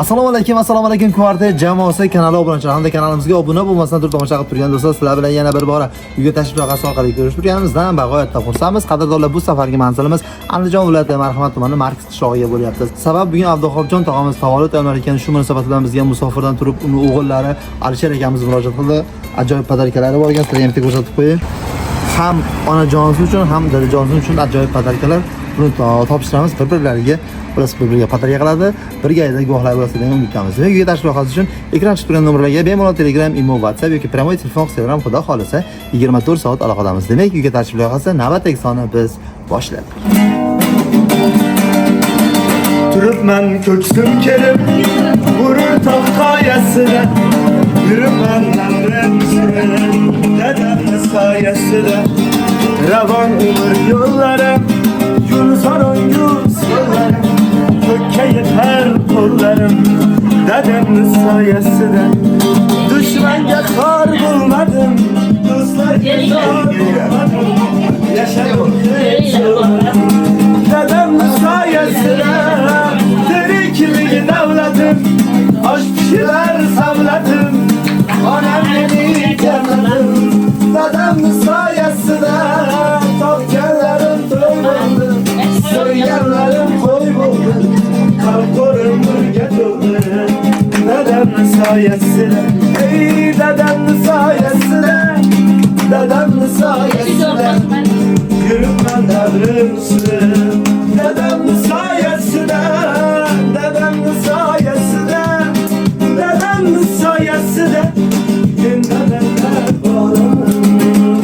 Assalomu alaykum kvartet jamoasi kanali obunachilar hamda kanalimizga obuna bo'lmasdan turib tomosha qilib turgan do'stlar, sizlar bilan yana bir bora uyga tashrif buyurish orqali ko'rishganimizdan bag'oyatda xursandmiz. Qadrdonlar, bu safargi manzilimiz Andijon viloyati Marhamat tumani Markaz qishlog'iga bo'lyapti. Sabab bugun Abduxobjon tog'amiz tavallud aylar ekan, shu munosabat bilan bizga musofirdan turib uni o'g'illari Alisher akamiz murojaat qildi. Ajoyib podarkalari bor ekan, sizlarga ham ko'rsatib qo'ying. Ham onajonimiz uchun, ham dadajonimiz uchun ajoyib podarkalar. Buni topshiramiz bir-birlariga. Ular bir-biriga podarka qiladi. Birgalikda guvohlar bo'lasiz degan umiddamiz. Uyga tashrif buyurish uchun ekran chiqib turgan nomerlarga bemalol Telegram, imo, WhatsApp yoki prямой telefon Instagram xudo xolisa 24 soat aloqadamiz. Demak, uyga tashrif buyursa navbatdagi soni biz boshladik. Turibman ko'ksim kelib, g'urur tog' qoyasida, yuribman namrimsida, dadamni soyasida, ravon umr yo'llari, gulzoron yo'llarim, ko'kka yetar qo'llarim, dadamni soyasida, dushmanga xor bo'lmadim, do'stlarga zor bo'lmadim, yashadim dadamni soyasida, tiriklik davlatim, osh pishirar savlatim, onam meni jannatim, dadamni soyasida, topganlarim to'y bo'ldi, so'yganlarim qo'y bo'ldi, qalqorim nurga to'ldi, dadamni soyasida, ey dadamni soyasida, dadamni soyasida, yuribman davrim sirib, dadamni soyasida, dadamni soyasida, dadamni soyasida, men dadamga boraman,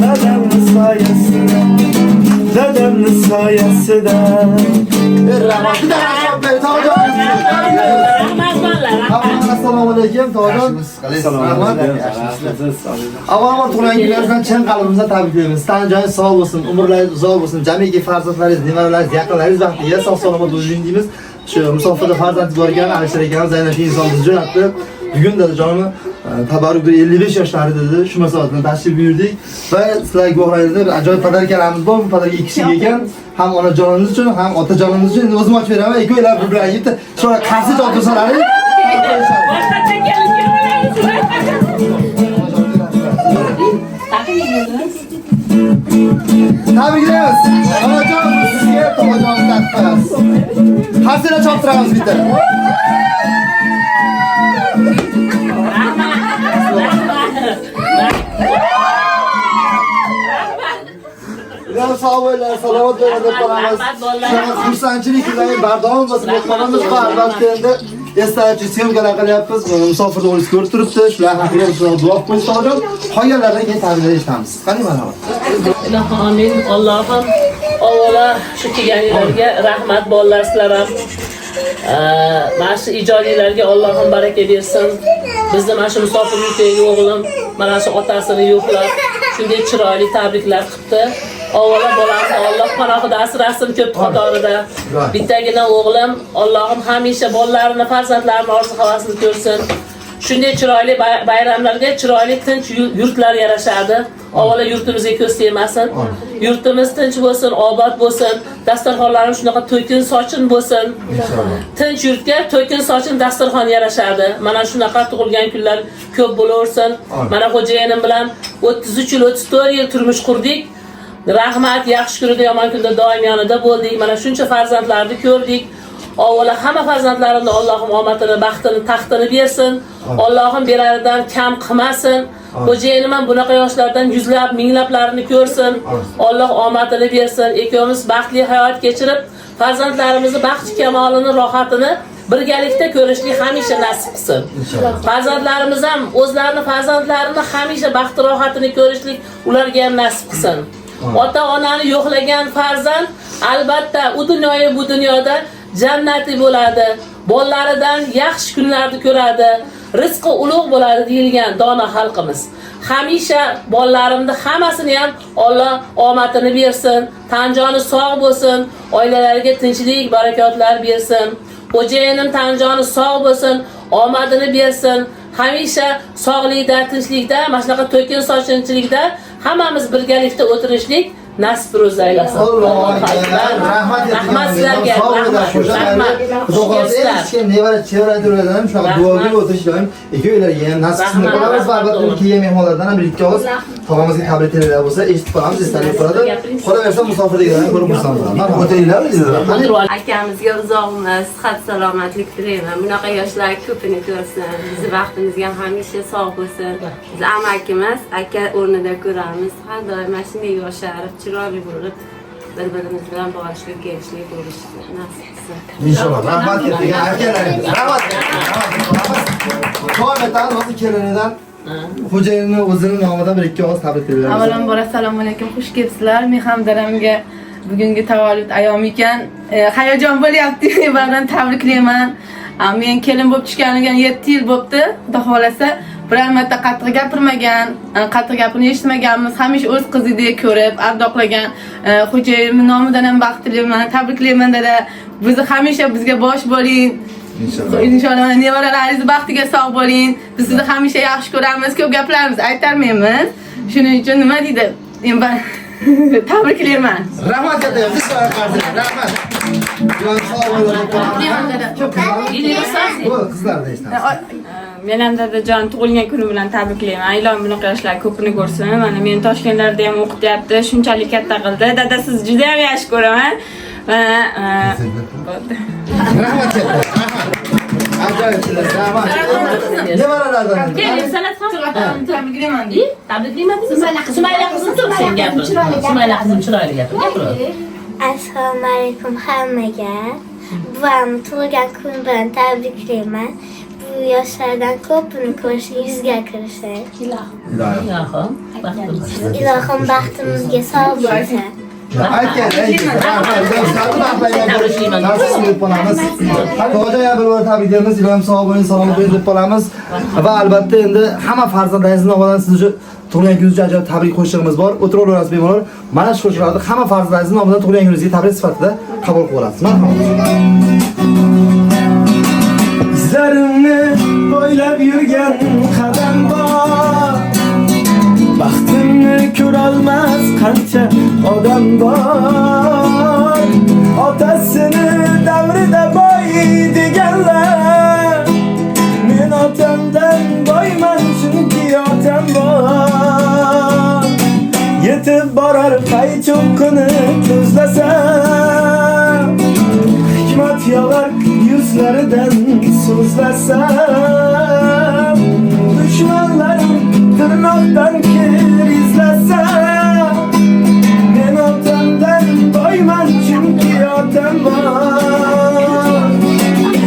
dadamni soyasida, dadamni soyasida. Assalomu alaykum to'g'ri. Avvalroq tug'ilgan kunlaringizdan chin qalbimizdan tabriklaymiz. Tanjoyingiz sog' bo'lsin, umrlaringiz uzoq bo'lsin. Jamiki farzandlaringiz, nevaralaringiz, yaqinlaringiz baxtiga sog'-salomat bo'lishing deymiz. Shu musofirda farzand bor ekan, Alisher akamiz aynan shu insonni biz jo'natdi. Bugun dadajonimi tabarruk 55 yoshlarida dedi. Shu munosabat bilan tashrif buyurdik va sizlarga guvohlaringizda ajoyib podarkalarimiz bor. Bu podarka ikki kishiga ekan. Ham onajonimiz uchun, ham otajonimiz uchun o'zim ochib beraman. Ikkovlar bir-biriga yetdi. Shuna qarshi javob bersalaring. Tabriklaymiz. Onajon sizga to'g'ridan qo'yamiz. Hasira choptiramiz bitta. Sağ olun, salomat bo'lin deb qolamiz. Xursandchiliklarni bardavom bo'lsin deb qolamiz. Albatta endi eslatuvchi syomkalar qilyapmiz. Musofirda o'zingiz ko'rib turibdi. Shular haqida duo qilib qo'ying. Qolganlardan keyin tabriklar eshitamiz. Qani marhamat. Ilohim amin. Allohim avvalo shu kelganlarga rahmat bolalar sizlar ham. Mana shu ijodiylarga Allohim baraka bersin. Bizni mana shu musofir yurtdagi o'g'lim mana shu otasini yo'qlab shunday chiroyli tabriklar qildi. Avvalo bolamni Alloh panohida asrasin ko'p qatorida. Bittagina o'g'lim, Allohim hamisha bolalarini, farzandlarini orzu-havasini ko'rsin. Shunday chiroyli bayramlarga chiroyli tinch yurtlar yarashadi. Avvalo yurtimizga ko'z tegmasin. Yurtimiz tinch bo'lsin, obod bo'lsin. Dasturxonlarimiz shunaqa to'kin sochin bo'lsin. Tinch yurtga to'kin sochin dasturxon yarashadi. Mana shunaqa tug'ilgan kunlar ko'p bo'laversin. Mana xo'jayinim bilan 33 yil, 34 yil turmush qurdik. Rahmat, yaxshi kunida, yomon kunda doim yonida bo'ldik. Mana shuncha farzandlarni ko'rdik. Avvalo hamma farzandlarimni Allohim omadini, baxtini, taxtini bersin. Allohim beraridan kam qilmasin. Xo'jayinim ham bunaqa yoshlardan yuzlab, minglablarini ko'rsin. Alloh omadini bersin. Ikkovimiz baxtli hayot kechirib, farzandlarimizni baxt kamolini, rohatini birgalikda ko'rishlik hamisha nasib qilsin. Farzandlarimiz ham o'zlarini farzandlarini hamisha baxt rohatini ko'rishlik ularga ham nasib qilsin. Ota-onani yo'qlagan farzand albatta u dunyoyu bu dunyoda jannati bo'ladi. Bolalaridan yaxshi kunlarni ko'radi. Rizqi ulug' bo'ladi deyilgan dono xalqimiz. Hamisha bolalarimni hammasini ham Alloh omadini bersin, tanjoni sog' bo'lsin, oilalariga tinchlik, barakotlar bersin. Xo'jayinim tanjoni sog' bo'lsin, omadini bersin. Hamisha sog'likda, tinchlikda, mana shunaqa to'kin sochinchilikda hammamiz birgalikda o'tirishlik nasib ro'za aylasin. Allohu Allohu akbar. Rahmat Rahmat sizlarga. Rahmat. Xudo xohlasa eshitgan nevara chevaradilardan shunaqa duoga o'tish doim ikkovlariga ham nasib qilsin deb qolamiz va albatta kelgan mehmonlardan ham bir-ikki og'iz tog'amizga tabriklar bo'lsa eshitib qolamiz, esdalik qoladi. Qolaversa musofirliklarni ko'rib xursand bo'laman. O'tinglar bizlar. Akamizga uzoqmas, sihat salomatlik tilayman. Bunaqa yoshlar ko'pini ko'rsin. Bizni vaqtimizga ham hamisha sog' bo'lsin. Biz amakimiz, aka o'rnida ko'ramiz. Har doim mana shunday yosharib, chiroyli bo'lib, bir-birimiz bilan borishlik, kelishlik bo'lishni nasib qilsin. Inshaalloh. Rahmat ketgan akalaringiz. Rahmat. To'g'ridan o'zi kelinidan xo'jayinni o'zining nomidan bir-ikki og'iz tabriklar. Avvalambor assalomu alaykum, xush kelibsizlar. Men ham dadamga bugungi tavallud ayom ekan, hayajon bo'lyapti. Ba'zan tabriklayman. Men kelin bo'lib tushganiga 7 yil bo'libdi. Xudo xolasa biror marta qattiq gapirmagan, qattiq gapini eshitmaganmiz. Hamisha o'z qizidek ko'rib, ardoqlagan. Xo'jayinimning nomidan ham baxtliman, tabriklayman dada. Bizni hamisha bizga bosh bo'ling. Inshaalloh nevaralaringiz baxtiga sog' bo'ling. Biz sizni hamisha yaxshi ko'ramiz, ko'p gaplarimiz aytarmaymiz. Shuning uchun nima deydi? Men tabriklayman. Rahmat katta, biz rahmat. Bilan sog' bo'ling. Bu qizlarda eshitamiz. Men ham dadajon tug'ilgan kuni bilan tabriklayman. Ilohim bunaqa yoshlar ko'pini ko'rsin. Mana meni Toshkentlarda ham o'qityapti. Shunchalik katta qildi. Dada siz juda ham yaxshi ko'raman. Rahmat katta. Ajoyibsiz. Rahmat. Nevaralardan. San'at ham Tabriklayman. tabriklayman. Sumayla qizim turib sen gapir. Sumayla qizim chiroyli gapir. Assalomu alaykum hammaga. Buvamni tug'ilgan kuni bilan tabriklayman. Bu yoshlardan ko'pini ko'rish, yuzga kirishi. Ilohim, Ilohim baxtimizga sog' bo'lsin. Tabriklaymiz, Ilohim sog' bo'ling, salomat bo'ling deb qolamiz. Va albatta endi hamma farzandlaringizni nomidan siz uchun tug'ilgan kuningiz uchun ajoyib tabrik qo'shig'imiz bor. O'tiraverasiz bemalol. Mana shu qo'shiqlarni hamma farzandlaringizni nomidan tug'ilgan kuningizga tabrik sifatida qabul qilib olasiz. Marhamat. İzlerini boylab yurgan qadam bor. Baxtimni ko'rolmas qancha odam bor. Otasini davrida boy deganlar. Men otamdan boyman chunki otam bor. Yetib borar pay cho'qqini ko'zlasam. Hikmat yog'ar yuzlaridan so'zlasam. Dushmanlarim tirnoqdan kir izlasam. Men otamdan boyman chunki otam bor.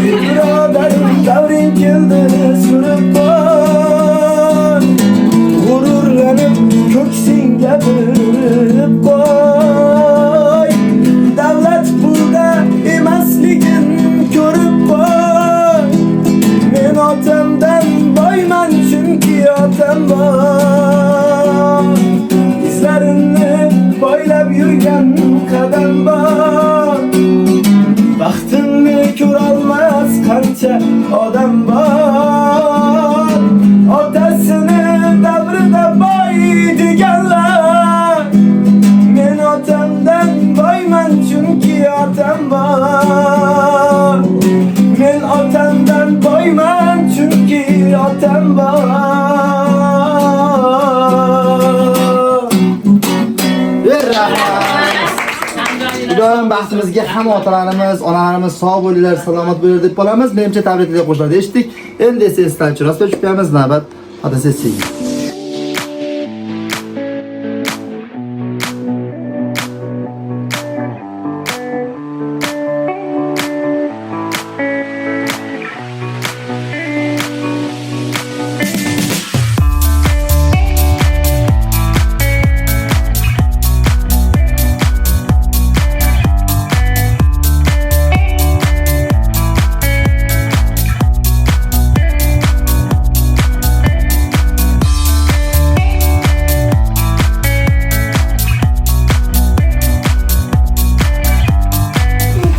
Birodarim davring keldi surib boy. G'ururlanib ko'ksingga birib boy. Davlat pulda emasligin ko'rib boy. Men otamdan boyman chunki otam bor. Izlarimni boylab yurgan qadam bor. Baxtimni ko'rolmas qancha odam bor. Otasini davrida boy deganlar. Men otamdan boyman chunki otam bor. Men otamdan boyman chunki otam bor. Ilohim baxtimizga hamma otalarimiz, onalarimiz sog' bo'linglar, salomat bo'linglar deb qolamiz. Menimcha tabriklar qo'shiqlarni eshitdik. Endi esa esdan chiroz berib qo'yamiz. Navbat fotosessiyaga.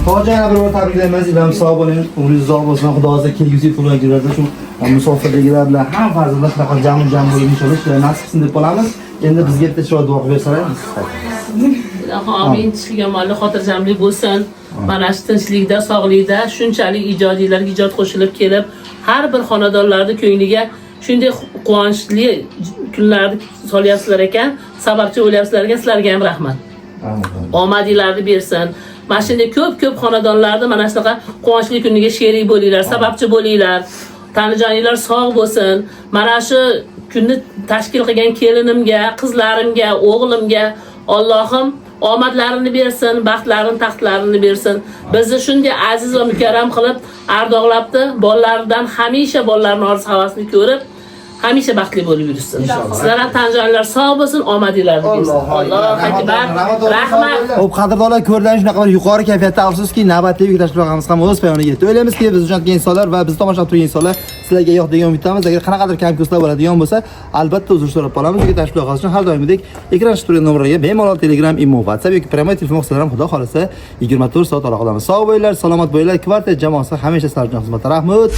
Hojana bir tabriklaymiz. Ilohim sog' bo'ling, umringiz uzoq bo'lsin. Xudo xohlasa kelgusi tug'ilgan kunlarda shu musofirliklar bilan hamma farzandlar shunaqa jam bo'ling inshaalloh. Nasib qilsin deb qolamiz. Endi bizga bitta chiroyli duo qilib bersangiz. ilohim amin. Sizga omonlik, xotirjamlik bo'lsin. Mana shu tinchlikda, sog'likda shunchalik ijodiylarga ijod qo'shilib kelib, har bir xonadonlarning ko'ngliga shunday quvonchli kunlarni solyapsizlar ekan, sababchi bo'lyapsizlar ekan. Sizlarga ham rahmat. Omadinglarni bersin. Mana shunday ko'p xonadonlarda mana shunaqa quvonchli kuniga sherik bo'linglar, sababchi bo'linglar. Tanijoninglar sog' bo'lsin. Mana shu kunni tashkil qilgan kelinimga, qizlarimga, o'g'limga Allohim omadlarini bersin, baxtlarini, taxtlarini bersin. Bizni shunday aziz va mukarram qilib ardoqlabdi. Bolalaridan hamisha bolalarning orzu havasini ko'rib, hamisha baxtli bo'lib yursin. Sizlar ham tanjonlar sog' bo'lsin, omadinglarni bersin. Allohu akbar. Rahmat. Xo'p, qadrdonlar, ko'rgan shunaqa bir yuqori kayfiyatda, afsuski navbatdagi yuk tashrif qilganimiz ham o'z poyoniga yetdi. O'ylaymizki, biz uchun insonlar va biz tomosha qilib turgan insonlar sizlarga yo'q degan umiddamiz. Agar qanaqadir kamkurslar bo'ladigan bo'lsa, albatta uzr so'rab qolamiz. Yuk tashrif qilish uchun har doimgidek ekran chiqib turgan nomerlarga bemalol Telegram, Imo, WhatsApp yoki prямой telefon hisoblari ham xudo xolisa 24 soat aloqa qilamiz. Sog' bo'linglar, salomat bo'linglar. Kvartet jamoasi hamisha sizlar uchun xizmatda. Rahmat.